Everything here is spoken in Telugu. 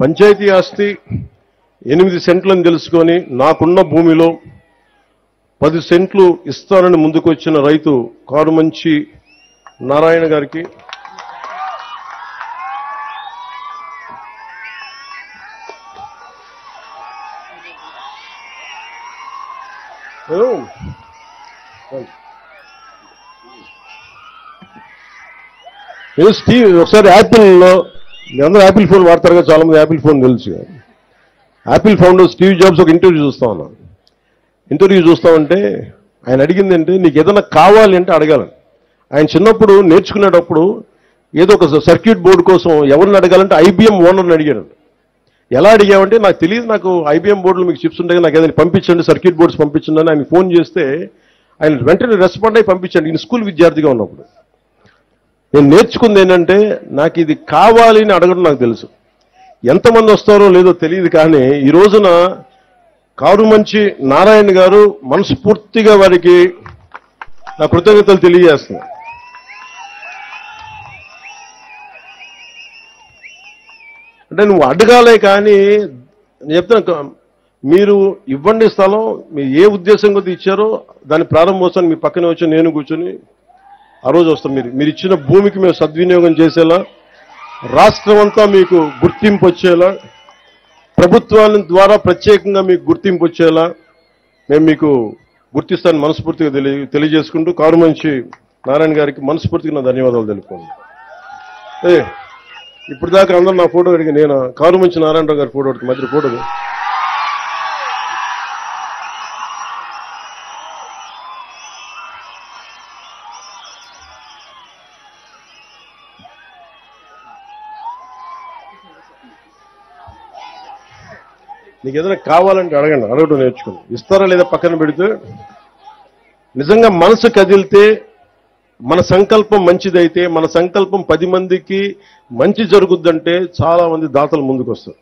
పంచాయతీ ఆస్తి 8 సెంట్లని తెలుసుకొని నాకున్న భూమిలో 10 సెంట్లు ఇస్తానని ముందుకు వచ్చిన రైతు కారుమంచి నారాయణ గారికి స్టీవ్ ఒకసారి యాపిల్లో మీ అందరూ యాపిల్ ఫోన్ వాడతారు కదా, చాలా మంది యాపిల్ ఫోన్ తెలుసు. యాపిల్ ఫౌండర్ స్టీవ్ జాబ్స్ ఒక ఇంటర్వ్యూ చూస్తామంటే ఆయన అడిగింది అంటే నీకు ఏదైనా కావాలి అంటే అడగాలని. ఆయన చిన్నప్పుడు నేర్చుకునేటప్పుడు ఏదో ఒక సర్క్యూట్ బోర్డు కోసం ఎవరిని అడగాలంటే ఐబీఎం ఓనర్ని అడిగాడు. ఎలా అడిగామంటే నాకు తెలియదు, నాకు ఐబీఎం బోర్డులో మీకు చిప్స్ ఉంటాయి, నాకు ఏదైనా పంపించండి, సర్క్యూట్ బోర్డ్స్ పంపించండి అని ఆయన ఫోన్ చేస్తే ఆయన వెంటనే రెస్పాండ్ అయి పంపించండి. ఈయన స్కూల్ విద్యార్థిగా ఉన్నప్పుడు. నేను నేర్చుకుంది ఏంటంటే నాకు ఇది కావాలి అని అడగడం నాకు తెలుసు. ఎంతమంది వస్తారో లేదో తెలియదు, కానీ ఈ రోజున కారుమంచి నారాయణ గారు మనస్ఫూర్తిగా వారికి నా కృతజ్ఞతలు తెలియజేస్తున్నాను. అంటే నువ్వు అడగాలే కానీ నేను చెప్తాను, మీరు ఇవ్వండి స్థలం, మీరు ఏ ఉద్దేశం కొద్ది ఇచ్చారో దాని ప్రారంభోత్సవాన్ని మీ పక్కనే వచ్చి నేను కూర్చొని ఆ రోజు వస్తాం. మీరు ఇచ్చిన భూమికి మేము సద్వినియోగం చేసేలా, రాష్ట్రం అంతా మీకు గుర్తింపు వచ్చేలా, ప్రభుత్వాల ద్వారా ప్రత్యేకంగా మీకు గుర్తింపు వచ్చేలా మేము మీకు గుర్తిస్తానని మనస్ఫూర్తిగా తెలియజేసుకుంటూ కారుమంచి నారాయణ గారికి మనస్ఫూర్తిగా నా ధన్యవాదాలు తెలుపుకోండి. ఇప్పుడు దాకా అందరూ నా ఫోటో అడిగి నేను కారుమంచి నారాయణరావు గారి ఫోటో మధ్య ఫోటో నీకు ఏదైనా కావాలంటే అడగండి, అడగడం నేర్చుకోండి. ఇస్తారా లేదా పక్కన పెడితే నిజంగా మనసు కదిలితే, మన సంకల్పం మంచిదైతే, మన సంకల్పం 10 మందికి మంచి జరుగుద్దంటే చాలా మంది దాతలు ముందుకు వస్తారు.